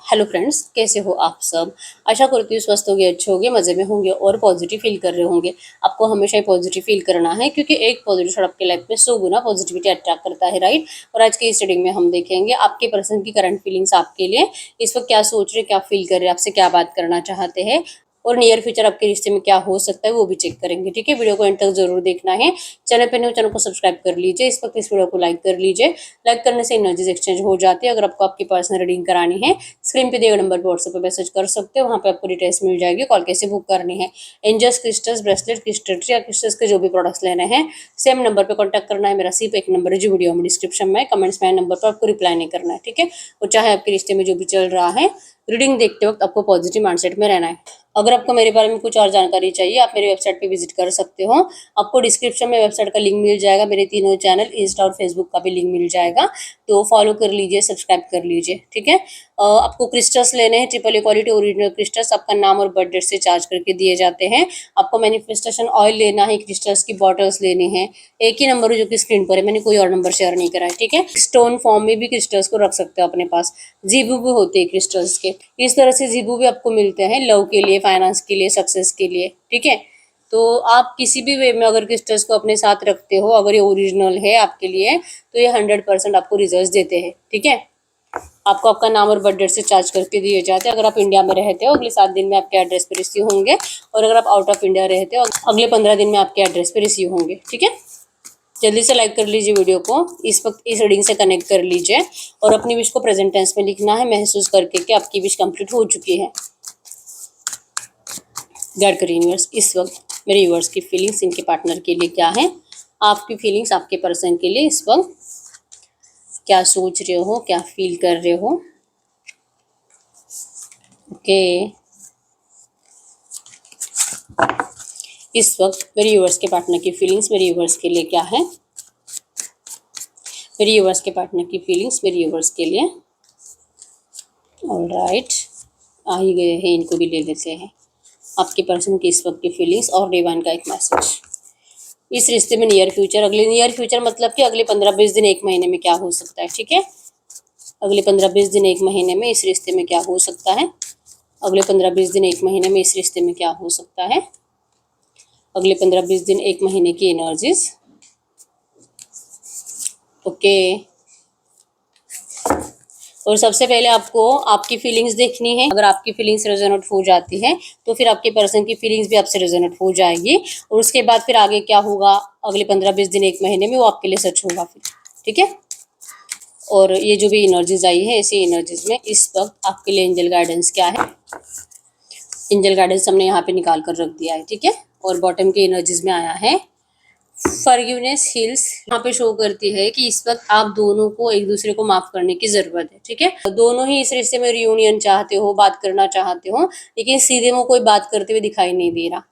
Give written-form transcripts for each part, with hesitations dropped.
Hello friends, कैसे हो आप सब। आशा करती हूँ स्वस्थ होंगे, अच्छे होंगे, मज़े में होंगे और पॉजिटिव फील कर रहे होंगे। आपको हमेशा ही पॉजिटिव फील करना है क्योंकि एक पॉजिटिव थॉट आपके लाइफ में 100 गुना पॉजिटिविटी अट्रैक्ट करता है, राइट। और आज की इस रीडिंग में हम देखेंगे आपके पर्सन की करंट फीलिंग्स आपके लिए इस वक्त क्या सोच रहे, क्या फील कर रहे हैं, आपसे क्या बात करना चाहते हैं और नियर फ्यूचर आपके रिश्ते में क्या हो सकता है वो भी चेक करेंगे। ठीक है, वीडियो को एंड तक जरूर देखना है। चैनल पर नए, चैनल को सब्सक्राइब कर लीजिए। इस वक्त इस वीडियो को लाइक कर लीजिए। लाइक करने से एनर्जीज एक्सचेंज हो जाती है। अगर आपको आपकी पर्सनल रीडिंग करानी है, स्क्रीन पे दिए गए नंबर पर व्हाट्सएप पे मैसेज कर सकते हो। वहाँ पे आपको डिटेल्स मिल जाएगी, कॉल कैसे बुक करनी है। एंजल्स, क्रिस्टल्स, ब्रेसलेट, क्रिस्टल या क्रिस्टल्स के जो भी प्रोडक्ट्स लेने हैं, सेम नंबर पे कांटेक्ट करना है। मेरा सिर्फ एक नंबर है जो वीडियो में डिस्क्रिप्शन में कमेंट्स में नंबर पर आपको रिप्लाई नहीं करना है, ठीक है। और चाहे आपके रिश्ते में जो भी चल रहा है, रीडिंग देखते वक्त आपको पॉजिटिव माइंडसेट में रहना है। अगर आपको मेरे बारे में कुछ और जानकारी चाहिए, आप मेरी वेबसाइट पे विजिट कर सकते हो। आपको डिस्क्रिप्शन में वेबसाइट का लिंक मिल जाएगा। मेरे तीनों चैनल इंस्टा और फेसबुक का भी लिंक मिल जाएगा, तो फॉलो कर लीजिए, सब्सक्राइब कर लीजिए, ठीक है। आपको क्रिस्टल्स लेने हैं, ट्रिपल क्वालिटी ओरिजिनल क्रिस्टल्स, आपका नाम और बर्थ डेट से चार्ज करके दिए जाते हैं। आपको मैनिफेस्टेशन ऑयल लेना है, क्रिस्टल्स की बॉटल्स लेनी है। एक ही नंबर जो कि स्क्रीन पर है, मैंने कोई और नंबर शेयर नहीं करा है, ठीक है। स्टोन फॉर्म में भी क्रिस्टल्स को रख सकते हो अपने पास। जीबू भी होते हैं क्रिस्टल्स के। इस तरह से जीबू भी आपको मिलते हैं लव के लिए, फाइनेंस के लिए, सक्सेस के लिए, ठीक है। तो आप किसी भी वे में अगर क्रिस्टल्स को अपने साथ रखते हो, अगर ये ओरिजिनल है आपके लिए, तो ये 100% आपको रिजल्ट देते हैं, ठीक है। आपको आपका नाम और बर्थ डेट से चार्ज करके दिए जाते हैं। अगर आप इंडिया में रहते हो, अगले 7 दिन में आपके एड्रेस पे रिसीव होंगे। और अगर आप आउट ऑफ इंडिया रहते हो, अगले 15 दिन में आपके एड्रेस पे रिसीव होंगे, ठीक है। जल्दी से लाइक कर लीजिए वीडियो को, इस वक्त इस रीडिंग से कनेक्ट कर लीजिए और अपनी विश को प्रेजेंट टेंस में लिखना है, महसूस करके कि आपकी विश कंप्लीट हो चुकी है। गाइड करिए यूनिवर्स, इस वक्त मेरे व्यूअर्स की फीलिंग्स इनके पार्टनर के लिए क्या है, आपकी फीलिंग्स आपके पर्सन के लिए इस वक्त क्या सोच रहे हो, क्या फील कर रहे हो। ओके, इस वक्त मेरे व्यूअर्स के पार्टनर की फीलिंग्स मेरे व्यूअर्स के लिए क्या है, मेरे व्यूअर्स के पार्टनर की फीलिंग्स मेरे व्यूअर्स के लिए। ऑलराइट, आ ही गए हैं, इनको भी ले लेते हैं। आपके पर्सन की इस वक्त की फीलिंग्स और डिवाइन का एक मैसेज। इस रिश्ते में नियर फ्यूचर, अगले नियर फ्यूचर मतलब कि अगले 15-20 दिन, एक महीने में क्या हो सकता है, ठीक है। अगले 15-20 दिन, एक महीने में इस रिश्ते में क्या हो सकता है। अगले 15-20 दिन, एक महीने में इस रिश्ते में क्या हो सकता है। अगले 15-20 दिन, एक महीने की एनर्जीज। ओके, और सबसे पहले आपको आपकी फीलिंग्स देखनी है। अगर आपकी फीलिंग्स रेजोनेट हो जाती है तो फिर आपके पर्सन की फीलिंग्स भी आपसे रेजोनेट हो जाएगी। और उसके बाद फिर आगे क्या होगा, अगले 15-20 दिन, एक महीने में, वो आपके लिए सच होगा फिर, ठीक है। और ये जो भी एनर्जीज आई है, ऐसी एनर्जीज में इस वक्त आपके लिए एंजल गाइडेंस क्या है। एंजल गाइडेंस हमने यहाँ पे निकाल कर रख दिया है, ठीक है। और बॉटम की एनर्जीज में आया है फॉरगिवनेस हील्स। यहाँ पे शो करती है कि इस वक्त आप दोनों को एक दूसरे को माफ करने की जरूरत है, ठीक है। दोनों ही इस रिश्ते में रियूनियन चाहते हो, बात करना चाहते हो, लेकिन सीधे में कोई बात करते हुए दिखाई नहीं दे रहा।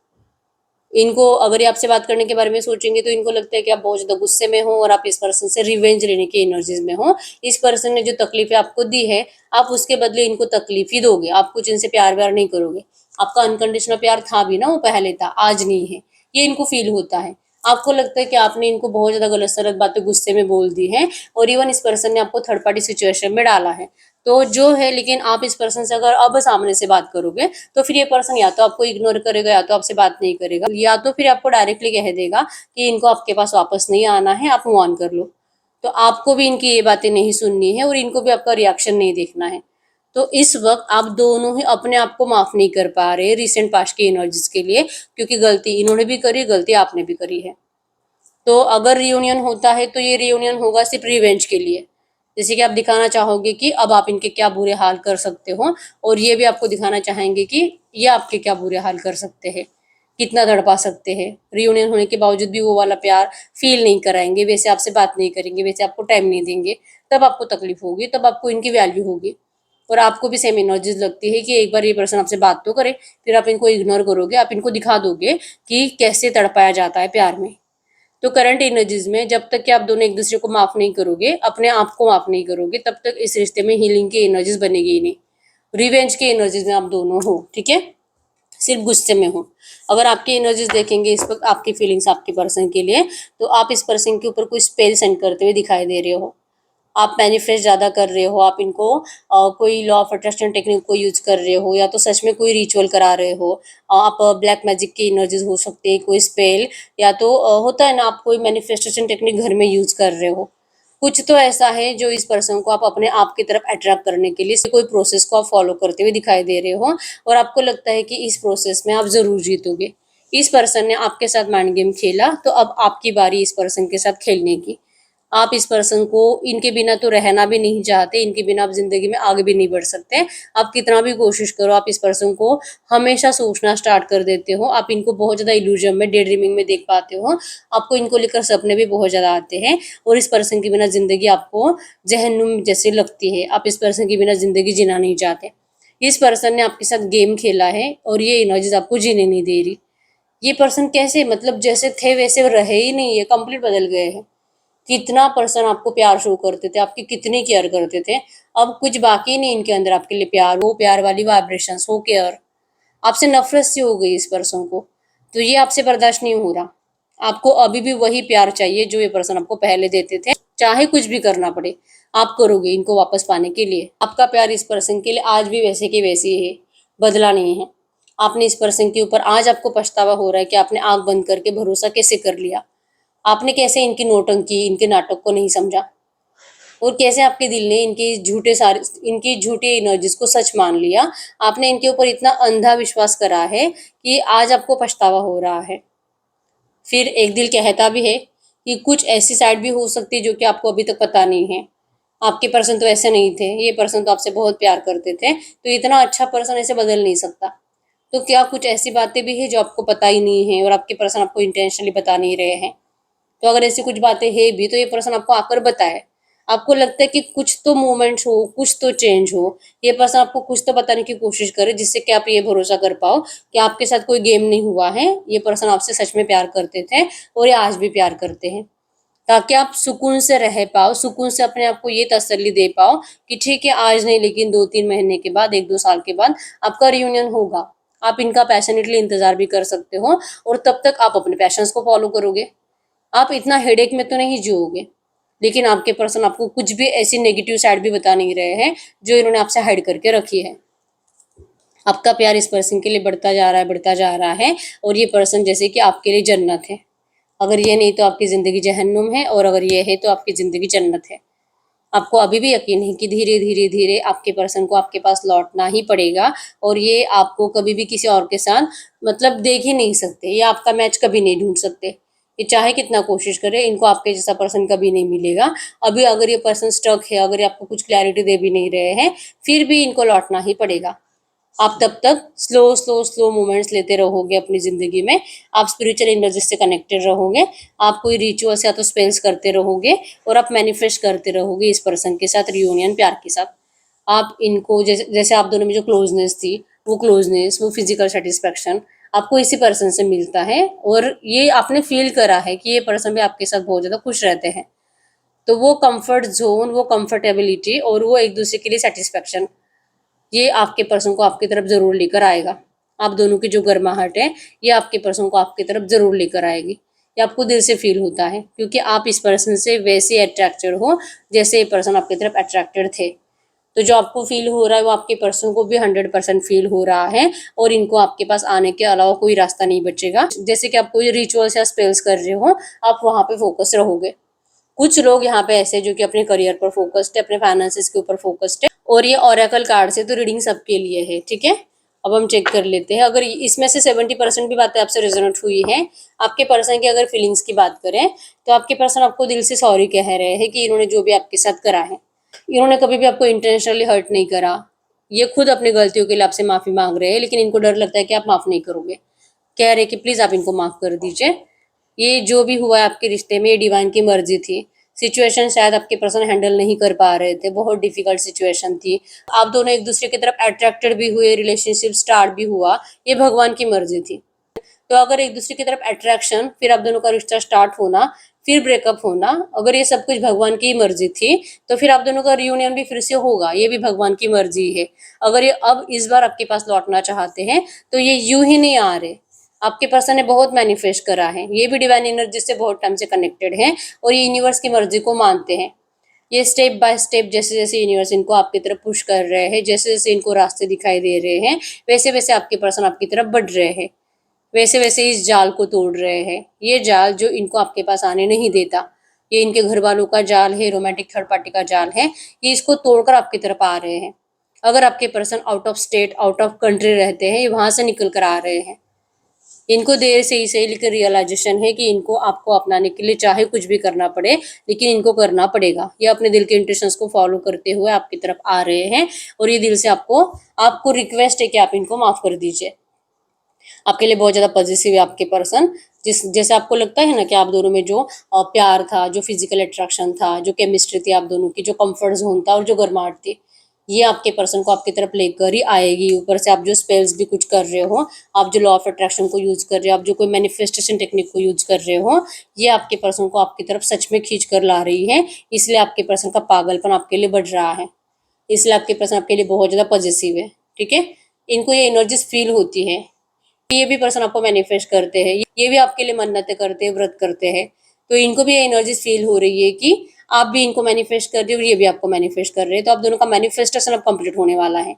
इनको अगर ये आपसे बात करने के बारे में सोचेंगे तो इनको लगता है कि आप बहुत ज्यादा गुस्से में हो और आप इस पर्सन से रिवेंज लेने की एनर्जीज में हो। इस पर्सन ने जो तकलीफें आपको दी है, आप उसके बदले इनको तकलीफ ही दोगे। आप कुछ इनसे प्यार व्यार नहीं करोगे। आपका अनकंडीशनल प्यार था भी ना, वो पहले था, आज नहीं है, ये इनको फील होता है। आपको लगता है कि आपने इनको बहुत ज्यादा गलत सलत बातें गुस्से में बोल दी है और इवन इस पर्सन ने आपको थर्ड पार्टी सिचुएशन में डाला है, तो जो है। लेकिन आप इस पर्सन से अगर अब सामने से बात करोगे तो फिर ये पर्सन या तो आपको इग्नोर करेगा, या तो आपसे बात नहीं करेगा, या तो फिर आपको डायरेक्टली कह देगा कि इनको आपके पास वापस नहीं आना है, आप मूव ऑन कर लो। तो आपको भी इनकी ये बातें नहीं सुननी है और इनको भी आपका रिएक्शन नहीं देखना है। तो इस वक्त आप दोनों ही अपने आप को माफ नहीं कर पा रहे रिसेंट पास्ट की एनर्जीज के लिए, क्योंकि गलती इन्होंने भी करी, गलती आपने भी करी है। तो अगर रियूनियन होता है तो ये रियूनियन होगा सिर्फ रिवेंज के लिए। जैसे कि आप दिखाना चाहोगे कि अब आप इनके क्या बुरे हाल कर सकते हो, और ये भी आपको दिखाना चाहेंगे कि ये आपके क्या बुरे हाल कर सकते हैं, कितना तड़पा सकते हैं। रियूनियन होने के बावजूद भी वो वाला प्यार फील नहीं कराएंगे, वैसे आपसे बात नहीं करेंगे, वैसे आपको टाइम नहीं देंगे। तब आपको तकलीफ होगी, तब आपको इनकी वैल्यू होगी। और आपको भी सेम एनर्जीज लगती है कि एक बार ये पर्सन आपसे बात तो करे, फिर आप इनको इग्नोर करोगे, आप इनको दिखा दोगे कि कैसे तड़पाया जाता है प्यार में। तो करंट एनर्जीज में जब तक कि आप दोनों एक दूसरे को माफ नहीं करोगे, अपने आप को माफ नहीं करोगे, तब तक इस रिश्ते में हीलिंग की एनर्जीज बनेगी ही नहीं। रिवेंज की एनर्जीज में आप दोनों हो, ठीक है, सिर्फ गुस्से में हो। अगर आपकी एनर्जीज देखेंगे इस वक्त, आपकी फीलिंग्स आपके पर्सन के लिए, तो आप इस पर्सन के ऊपर कोई स्पेल सेंड करते हुए दिखाई दे रहे हो। आप मैनिफेस्ट ज़्यादा कर रहे हो, आप इनको कोई लॉ ऑफ अट्रैक्शन टेक्निक को यूज़ कर रहे हो, या तो सच में कोई रिचुअल करा रहे हो। आप ब्लैक मैजिक की एनर्जीज हो सकती है, कोई स्पेल, या तो होता है ना, आप कोई मैनिफेस्टेशन टेक्निक घर में यूज़ कर रहे हो। कुछ तो ऐसा है जो इस पर्सन को आप अपने आप की तरफ अट्रैक्ट करने के लिए कोई प्रोसेस को आप फॉलो करते हुए दिखाई दे रहे हो, और आपको लगता है कि इस प्रोसेस में आप ज़रूर जीतोगे। इस पर्सन ने आपके साथ माइंड गेम खेला, तो अब आपकी बारी इस पर्सन के साथ खेलने की। आप इस पर्सन को इनके बिना तो रहना भी नहीं चाहते, इनके बिना आप ज़िंदगी में आगे भी नहीं बढ़ सकते। आप कितना भी कोशिश करो, आप इस पर्सन को हमेशा सोचना स्टार्ट कर देते हो। आप इनको बहुत ज़्यादा इल्यूजन में, डे ड्रीमिंग में देख पाते हो। आपको इनको लेकर सपने भी बहुत ज़्यादा आते हैं, और इस पर्सन के बिना ज़िंदगी आपको जहन्नुम जैसी लगती है। आप इस पर्सन के बिना ज़िंदगी जीना नहीं चाहते। इस पर्सन ने आपके साथ गेम खेला है, और ये एनर्जीज आपको जीने नहीं दे रही। ये पर्सन कैसे, मतलब जैसे थे वैसे रहे ही नहीं है, कंप्लीट बदल गए हैं। कितना पर्सन आपको प्यार शो करते थे, आपकी कितनी केयर करते थे, अब कुछ बाकी नहीं इनके अंदर आपके लिए प्यार, वो प्यार वाली वाइब्रेशंस, वो केयर। आपसे नफरत सी हो गई इस पर्सन को। तो ये आपसे बर्दाश्त नहीं हो रहा। आपको अभी भी वही प्यार चाहिए जो ये पर्सन आपको पहले देते थे, चाहे कुछ भी करना पड़े, आप करोगे इनको वापस पाने के लिए। आपका प्यार इस पर्सन के लिए आज भी वैसे की वैसे ही है, बदला नहीं है। आपने इस पर्सन के ऊपर, आज आपको पछतावा हो रहा है कि आपने आंख बंद करके भरोसा कैसे कर लिया। आपने कैसे इनकी नौटंकी, इनके नाटक को नहीं समझा, और कैसे आपके दिल ने इनकी झूठी एनर्जीज को सच मान लिया। आपने इनके ऊपर इतना अंधा विश्वास करा है कि आज आपको पछतावा हो रहा है। फिर एक दिल कहता भी है कि कुछ ऐसी साइड भी हो सकती है जो कि आपको अभी तक पता नहीं है। आपके पर्सन तो ऐसे नहीं थे, ये पर्सन तो आपसे बहुत प्यार करते थे, तो इतना अच्छा पर्सन ऐसे बदल नहीं सकता। तो क्या कुछ ऐसी बातें भी है जो आपको पता ही नहीं है, और आपके पर्सन आपको इंटेंशनली बता नहीं रहे हैं? तो अगर ऐसी कुछ बातें है भी, तो ये पर्सन आपको आकर बताए। आपको लगता है कि कुछ तो मूवमेंट्स हो, कुछ तो चेंज हो, ये पर्सन आपको कुछ तो बताने की कोशिश करे, जिससे कि आप ये भरोसा कर पाओ कि आपके साथ कोई गेम नहीं हुआ है। ये पर्सन आपसे सच में प्यार करते थे, और ये आज भी प्यार करते हैं, ताकि आप सुकून से रह पाओ, सुकून से अपने आप को ये तसल्ली दे पाओ कि ठीक है, आज नहीं लेकिन 2-3 महीने के बाद, 1-2 साल के बाद आपका रियूनियन होगा। आप इनका पैशनेटली इंतजार भी कर सकते हो, और तब तक आप अपने पैशंस को फॉलो करोगे। आप इतना हेडेक में तो नहीं जियोगे। लेकिन आपके पर्सन आपको कुछ भी ऐसी नेगेटिव साइड भी बता नहीं रहे हैं जो इन्होंने आपसे हाइड करके रखी है। आपका प्यार इस पर्सन के लिए बढ़ता जा रहा है, बढ़ता जा रहा है, और ये पर्सन जैसे कि आपके लिए जन्नत है। अगर ये नहीं तो आपकी ज़िंदगी जहन्नुम है, और अगर ये है तो आपकी ज़िंदगी जन्नत है। आपको अभी भी यकीन है कि धीरे धीरे धीरे आपके पर्सन को आपके पास लौटना ही पड़ेगा, और ये आपको कभी भी किसी और के साथ मतलब देख ही नहीं सकते, ये आपका मैच कभी नहीं ढूंढ सकते। ये चाहे कितना कोशिश करे, इनको आपके जैसा पर्सन कभी नहीं मिलेगा। अभी अगर ये पर्सन स्टक है, अगर ये आपको कुछ क्लैरिटी दे भी नहीं रहे हैं, फिर भी इनको लौटना ही पड़ेगा। आप तब तक स्लो स्लो स्लो मूवमेंट्स लेते रहोगे अपनी ज़िंदगी में। आप स्पिरिचुअल एनर्जी से कनेक्टेड रहोगे। आप कोई रिचुअल्स या तो स्पेल्स करते रहोगे, और आप मैनिफेस्ट करते रहोगे इस पर्सन के साथ रियूनियन, प्यार के साथ। आप इनको जैसे जैसे आप दोनों में जो क्लोजनेस थी, वो क्लोजनेस, वो फिजिकल सेटिस्फेक्शन आपको इसी पर्सन से मिलता है, और ये आपने फील करा है कि ये पर्सन भी आपके साथ बहुत ज़्यादा खुश रहते हैं। तो वो कंफर्ट जोन, वो कंफर्टेबिलिटी, और वो एक दूसरे के लिए सेटिस्फेक्शन, ये आपके पर्सन को आपकी तरफ ज़रूर लेकर आएगा। आप दोनों की जो गर्माहट है, ये आपके पर्सन को आपकी तरफ ज़रूर लेकर आएगी। ये आपको दिल से फ़ील होता है, क्योंकि आप इस पर्सन से वैसे अट्रैक्टेड हो जैसे ये पर्सन आपकी तरफ अट्रैक्टेड थे। तो जो आपको फ़ील हो रहा है, वो आपके पर्सन को भी 100% फ़ील हो रहा है, और इनको आपके पास आने के अलावा कोई रास्ता नहीं बचेगा। जैसे कि आप कोई रिचुअल्स या स्पेल्स कर रहे हो, आप वहाँ पे फ़ोकस रहोगे। कुछ लोग यहाँ पे ऐसे जो कि अपने करियर पर फोकस्ड है, अपने फाइनेंसेस के ऊपर फोकस्ड है, और ये ओरेकल कार्ड से तो रीडिंग सबके लिए है, ठीक है। अब हम चेक कर लेते हैं, अगर इसमें से 70% भी बातें आपसे रेजोनेट हुई हैं। आपके पर्सन की अगर फीलिंग्स की बात करें, तो आपके पर्सन आपको दिल से सॉरी कह रहे हैं कि इन्होंने जो भी आपके साथ करा है, इन्होंने कभी भी आपको इंटेंशनली हर्ट नहीं करा। ये खुद अपनी गलतियों के लिए आपसे माफ़ी मांग रहे हैं, लेकिन इनको डर लगता है कि आप माफ़ नहीं करोगे। कह रहे कि प्लीज़ आप इनको माफ़ कर दीजिए। ये जो भी हुआ है आपके रिश्ते में, ये डिवाइन की मर्जी थी। सिचुएशन शायद आपके पर्सन हैंडल नहीं कर पा रहे थे, बहुत डिफिकल्ट सिचुएशन थी। आप दोनों एक दूसरे की तरफ अट्रैक्टेड भी हुए, रिलेशनशिप स्टार्ट भी हुआ, ये भगवान की मर्जी थी। तो अगर एक दूसरे की तरफ अट्रैक्शन, फिर आप दोनों का रिश्ता स्टार्ट होना, फिर ब्रेकअप होना, अगर ये सब कुछ भगवान की मर्जी थी, तो फिर आप दोनों का रियूनियन भी फिर से होगा, ये भी भगवान की मर्जी है। अगर ये अब इस बार आपके पास लौटना चाहते हैं, तो ये यूं ही नहीं आ रहे। आपके पर्सन ने बहुत मैनिफेस्ट करा है, ये भी डिवाइन एनर्जी से बहुत टाइम से कनेक्टेड है, और ये यूनिवर्स की मर्जी को मानते हैं। ये स्टेप बाय स्टेप जैसे जैसे यूनिवर्स इनको आपकी तरफ पुश कर रहे हैं, जैसे जैसे इनको रास्ते दिखाई दे रहे हैं, वैसे वैसे आपके पर्सन आपकी तरफ बढ़ रहे हैं, वैसे वैसे इस जाल को तोड़ रहे हैं। ये जाल जो इनको आपके पास आने नहीं देता, ये इनके घर वालों का जाल है, रोमांटिक थर्ड पार्टी का जाल है, ये इसको तोड़कर आपकी तरफ आ रहे हैं। अगर आपके person out of state, out of country रहते हैं, ये वहां से निकल कर आ रहे हैं। इनको देर से ही सही लेकिन रियलाइजेशन है कि इनको आपको अपनाने के लिए चाहे कुछ भी करना पड़े, लेकिन इनको करना पड़ेगा। ये अपने दिल के इंट्यूशंस को फॉलो करते हुए आपकी तरफ आ रहे हैं और ये दिल से आपको आपको रिक्वेस्ट है कि आप इनको माफ कर दीजिए। आपके लिए बहुत ज्यादा पॉजिटिव है आपके पर्सन। जिस जैसे आपको लगता है ना कि आप दोनों में जो प्यार था, जो फिजिकल अट्रैक्शन था, जो केमिस्ट्री थी आप दोनों की, जो कंफर्ट जोन था और जो गर्माहट थी, ये आपके पर्सन को आपकी तरफ लेकर ही आएगी। ऊपर से आप जो स्पेल्स भी कुछ कर रहे हो, आप जो लॉ ऑफ अट्रैक्शन को यूज कर रहे हो, आप जो कोई मैनिफेस्टेशन टेक्निक को यूज कर रहे हो, ये आपके पर्सन को आपकी तरफ सच में खींच कर ला रही है। इसलिए आपके पर्सन का पागलपन आपके लिए बढ़ रहा है, इसलिए आपके पर्सन आपके लिए बहुत ज्यादा पॉजिटिव है। ठीक है, इनको ये एनर्जीज फील होती है। ये भी पर्सन आपको मैनिफेस्ट करते हैं, ये भी आपके लिए मन्नतें करते हैं, व्रत करते हैं, तो इनको भी ये एनर्जी फील हो रही है कि आप भी इनको मैनिफेस्ट कर रहे हो और ये भी आपको मैनिफेस्ट कर रहे हैं। तो आप दोनों का मैनिफेस्टेशन अब कंप्लीट होने वाला है।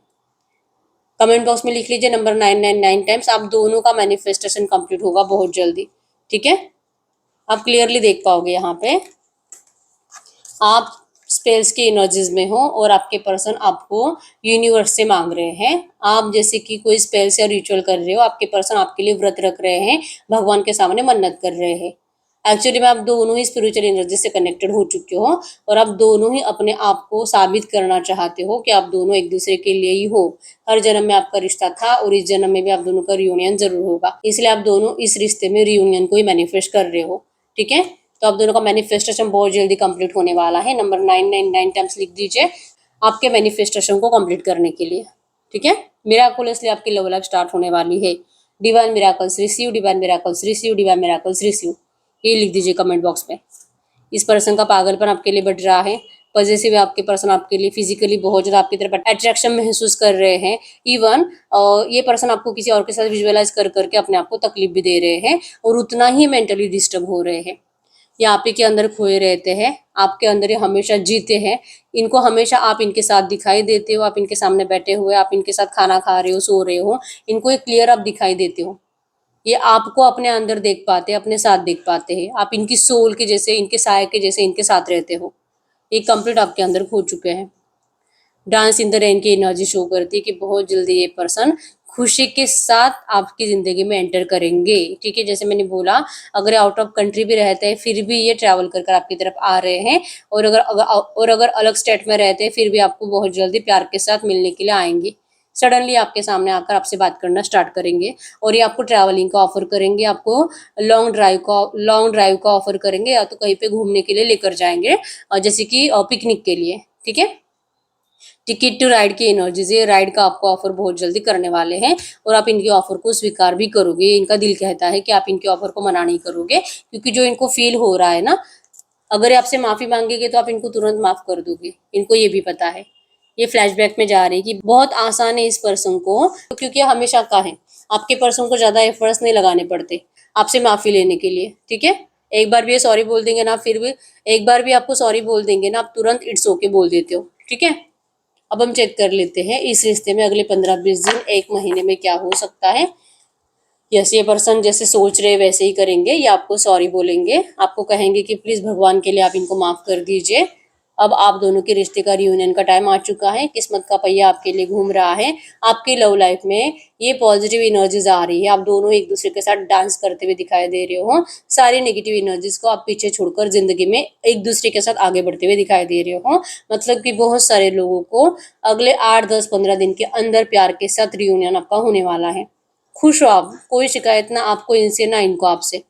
कमेंट बॉक्स में लिख लीजिए नंबर 999 टाइम्स, आप दोनों का मैनिफेस्टेशन कंप्लीट होगा बहुत जल्दी। ठीक है, आप क्लियरली देख पाओगे यहाँ पे आप स्पेल्स की एनर्जीज में हो और आपके पर्सन आपको यूनिवर्स से मांग रहे हैं। आप जैसे कि कोई स्पेल्स या रिचुअल कर रहे हो, आपके पर्सन आपके लिए व्रत रख रहे हैं, भगवान के सामने मन्नत कर रहे हैं। एक्चुअली में आप दोनों ही स्पिरिचुअल एनर्जी से कनेक्टेड हो चुके हो और आप दोनों ही अपने आप को साबित करना चाहते हो कि आप दोनों एक दूसरे के लिए ही हो। हर जन्म में आपका रिश्ता था और इस जन्म में भी आप दोनों का रियूनियन जरूर होगा, इसलिए आप दोनों इस रिश्ते में रियूनियन को ही मैनिफेस्ट कर रहे हो। ठीक है, तो आप दोनों का मैनिफेस्टेशन बहुत जल्दी कंप्लीट होने वाला है। नंबर 999 टाइम्स लिख दीजिए आपके मैनिफेस्टेशन को कंप्लीट करने के लिए। ठीक है, मिराकुलसली आपकी लव लाइफ स्टार्ट होने वाली है। Divine miracles receive, divine miracles receive, divine miracles receive, ये लिख दीजिए कमेंट बॉक्स में। इस पर्सन का पागलपन आपके लिए बढ़ रहा है, पॉजिटिव है आपके पर्सन, आपके लिए फिजिकली बहुत ज्यादा आपकी तरफ अट्रैक्शन महसूस कर रहे हैं। इवन ये पर्सन आपको किसी और के साथ विजुअलाइज कर करके अपने आप को तकलीफ भी दे रहे हैं और उतना ही मेंटली डिस्टर्ब हो रहे हैं। ये आप ही के अंदर खोए रहते हैं, आपके अंदर ये हमेशा जीते हैं। इनको हमेशा आप इनके साथ दिखाई देते हो, आप इनके सामने बैठे हुए, आप इनके साथ खाना खा रहे हो, सो रहे हो, इनको एक क्लियर आप दिखाई देते हो। ये आपको अपने अंदर देख पाते हैं, अपने साथ देख पाते हैं, आप इनकी सोल के जैसे, इनके साय के जैसे इनके साथ रहते हो। ये कंप्लीट आपके अंदर खो चुके हैं। डांस इन द रेन की एनर्जी शो करती है कि बहुत जल्दी ये पर्सन खुशी के साथ आपकी जिंदगी में एंटर करेंगे। ठीक है, जैसे मैंने बोला, अगर आउट ऑफ कंट्री भी रहते हैं फिर भी ये ट्रैवल कर आपकी तरफ आ रहे हैं और अगर अलग स्टेट में रहते हैं फिर भी आपको बहुत जल्दी प्यार के साथ मिलने के लिए आएंगे। सडनली आपके सामने आकर आपसे बात करना स्टार्ट करेंगे और ये आपको ट्रैवलिंग का ऑफर करेंगे, आपको लॉन्ग ड्राइव का ऑफर करेंगे या तो कहीं पे घूमने के लिए लेकर जाएंगे, जैसे कि पिकनिक के लिए। ठीक है, टिकट टू राइड की एनर्जीज, ये राइड का आपको ऑफर बहुत जल्दी करने वाले हैं और आप इनके ऑफर को स्वीकार भी करोगे। इनका दिल कहता है कि आप इनके ऑफर को मना नहीं करोगे, क्योंकि जो इनको फील हो रहा है ना, अगर ये आपसे माफी मांगेंगे तो आप इनको तुरंत माफ कर दोगे। इनको ये भी पता है, ये फ्लैशबैक में जा रहे हैं कि बहुत आसान है इस पर्सन को, क्योंकि हमेशा का है, आपके पर्सन को ज्यादा एफर्ट्स नहीं लगाने पड़ते आपसे माफी लेने के लिए। ठीक है, एक बार भी ये सॉरी बोल देंगे ना, फिर भी एक बार भी आपको सॉरी बोल देंगे ना, आप तुरंत इट्स ओके बोल देते हो। ठीक है, अब हम चेक कर लेते हैं इस रिश्ते में अगले 15-20 दिन, एक महीने में क्या हो सकता है। यस, ये पर्सन जैसे सोच रहे वैसे ही करेंगे, ये आपको सॉरी बोलेंगे, आपको कहेंगे कि प्लीज भगवान के लिए आप इनको माफ कर दीजिए। अब आप दोनों के रिश्ते का रियूनियन का टाइम आ चुका है, किस्मत का पहिया आपके लिए घूम रहा है। आपकी लव लाइफ में ये पॉजिटिव एनर्जीज आ रही है, आप दोनों एक दूसरे के साथ डांस करते हुए दिखाई दे रहे हो। सारी नेगेटिव एनर्जीज को आप पीछे छोड़कर जिंदगी में एक दूसरे के साथ आगे बढ़ते हुए दिखाई दे रहे हो। मतलब कि बहुत सारे लोगों को अगले 8, 10, 15 दिन के अंदर प्यार के साथ रियूनियन आपका होने वाला है। खुश हो आप, कोई शिकायत ना आपको इनसे ना इनको आपसे।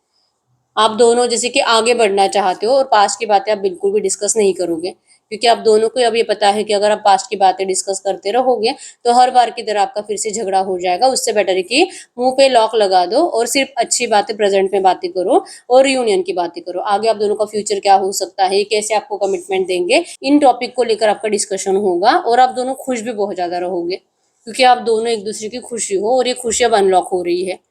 आप दोनों जैसे कि आगे बढ़ना चाहते हो और पास्ट की बातें आप बिल्कुल भी डिस्कस नहीं करोगे, क्योंकि आप दोनों को अब ये पता है कि अगर आप पास्ट की बातें डिस्कस करते रहोगे तो हर बार की तरह आपका फिर से झगड़ा हो जाएगा। उससे बेटर है कि मुंह पे लॉक लगा दो और सिर्फ अच्छी बातें प्रेजेंट में बातें करो और रियूनियन की बातें करो। आगे आप दोनों का फ्यूचर क्या हो सकता है, कैसे आपको कमिटमेंट देंगे, इन टॉपिक को लेकर आपका डिस्कशन होगा और आप दोनों खुश भी बहुत ज्यादा रहोगे, क्योंकि आप दोनों एक दूसरे की खुशी हो और ये खुशी अब अनलॉक हो रही है।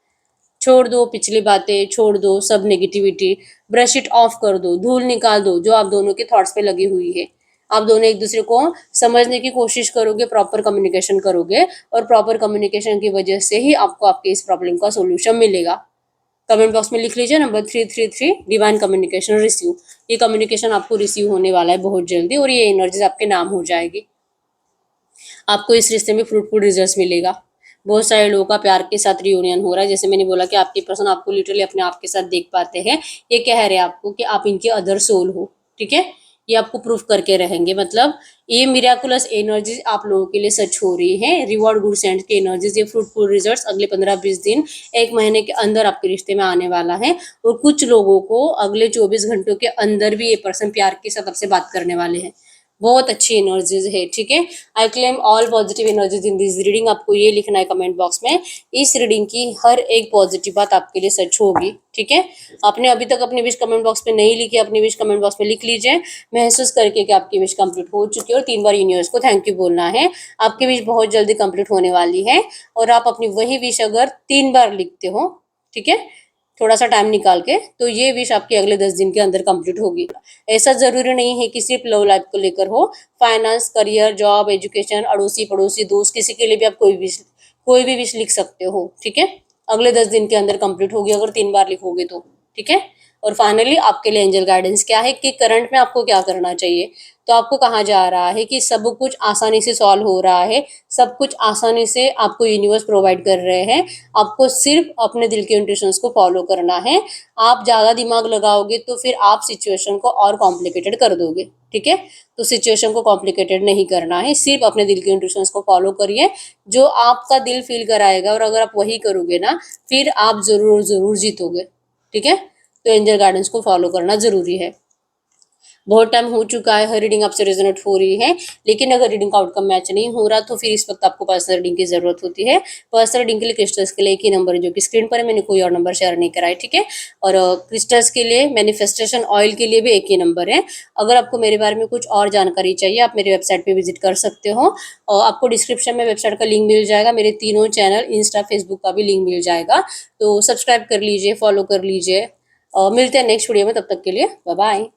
छोड़ दो पिछली बातें, छोड़ दो सब नेगेटिविटी, ब्रश इट ऑफ कर दो, धूल निकाल दो जो आप दोनों के थॉट्स पे लगी हुई है। आप दोनों एक दूसरे को समझने की कोशिश करोगे, प्रॉपर कम्युनिकेशन करोगे, और प्रॉपर कम्युनिकेशन की वजह से ही आपको आपके इस प्रॉब्लम का सोल्यूशन मिलेगा। कमेंट बॉक्स में लिख लीजिए नंबर 333 डिवाइन कम्युनिकेशन रिसीव। ये कम्युनिकेशन आपको रिसीव होने वाला है बहुत जल्दी, और ये एनर्जीज आपके नाम हो जाएगी। आपको इस रिश्ते में फ्रूटफुल रिजल्ट्स मिलेगा। बहुत सारे लोगों का प्यार के साथ रियूनियन हो रहा है। जैसे मैंने बोला कि आपकी पर्सन आपको लिटरली अपने आप के साथ देख पाते हैं। ये कह रहे हैं आपको कि आप इनके अदर सोल हो, ठीक है। ये आपको प्रूफ करके रहेंगे। मतलब ये मिराकुलस एनर्जीज आप लोगों के लिए सच हो रही है। रिवॉर्ड गुड सेंड की एनर्जीज, ये फ्रूटफुल रिजल्ट्स अगले 15-20 दिन, एक महीने के अंदर आपके रिश्ते में आने वाला है। और कुछ लोगों को अगले 24 घंटों के अंदर भी ये पर्सन प्यार के साथ आपसे बात करने वाले हैं। बहुत अच्छी एनर्जीज है, ठीक है। I claim all positive energies in this reading. आपको ये लिखना है कमेंट बॉक्स में, इस रीडिंग की हर एक पॉजिटिव बात आपके लिए सच होगी, ठीक है। आपने अभी तक अपनी विश कमेंट बॉक्स में नहीं लिखी, अपनी विश कमेंट बॉक्स में लिख लीजिए, महसूस करके कि आपकी विश कंप्लीट हो चुकी है। और 3 बार यूनिवर्स को थैंक यू बोलना है। आपकी विश बहुत जल्दी कंप्लीट होने वाली है। और आप अपनी वही विश अगर 3 बार लिखते हो, ठीक है, थोड़ा सा टाइम निकाल के, तो ये विश आपकी अगले 10 दिन के अंदर कंप्लीट होगी। ऐसा जरूरी नहीं है कि सिर्फ लव लाइफ को लेकर हो, फाइनेंस, करियर, जॉब, एजुकेशन, अड़ोसी पड़ोसी, दोस्त, किसी के लिए भी आप कोई भी विश लिख सकते हो, ठीक है। अगले 10 दिन के अंदर कंप्लीट होगी अगर 3 बार लिखोगे तो, ठीक है। और फाइनली आपके लिए एंजल गाइडेंस क्या है कि करंट में आपको क्या करना चाहिए। तो आपको कहा जा रहा है कि सब कुछ आसानी से सॉल्व हो रहा है, सब कुछ आसानी से आपको यूनिवर्स प्रोवाइड कर रहे हैं। आपको सिर्फ अपने दिल के इंट्यूशंस को फॉलो करना है। आप ज़्यादा दिमाग लगाओगे तो फिर आप सिचुएशन को और कॉम्प्लिकेटेड कर दोगे, ठीक है। तो सिचुएशन को कॉम्प्लिकेटेड नहीं करना है, सिर्फ अपने दिल के इंट्यूशंस को फॉलो करिए, जो आपका दिल फील कराएगा। और अगर आप वही करोगे ना, फिर आप जरूर जरूर जीतोगे, ठीक है। तो एंजल गाइडेंस को फॉलो करना जरूरी है। बहुत टाइम हो चुका है, हर रीडिंग आपसे रेजोनेट हो रही है, लेकिन अगर रीडिंग का आउटकम मैच नहीं हो रहा तो फिर इस वक्त आपको पर्सनल रीडिंग की जरूरत होती है। पर्सनल रीडिंग के लिए क्रिस्टल्स के लिए एक ही नंबर है जो कि स्क्रीन पर है, मैंने कोई और नंबर शेयर नहीं करा है, ठीक है। और क्रिस्टल्स के लिए, मैनिफेस्टेशन ऑयल के लिए भी एक ही नंबर है। अगर आपको मेरे बारे में कुछ और जानकारी चाहिए, आप मेरी वेबसाइट पर विजिट कर सकते हो। और आपको डिस्क्रिप्शन में वेबसाइट का लिंक मिल जाएगा, मेरे तीनों चैनल इंस्टा फेसबुक का भी लिंक मिल जाएगा। तो सब्सक्राइब कर लीजिए, फॉलो कर लीजिए। मिलते हैं नेक्स्ट वीडियो में, तब तक के लिए बाय बाय।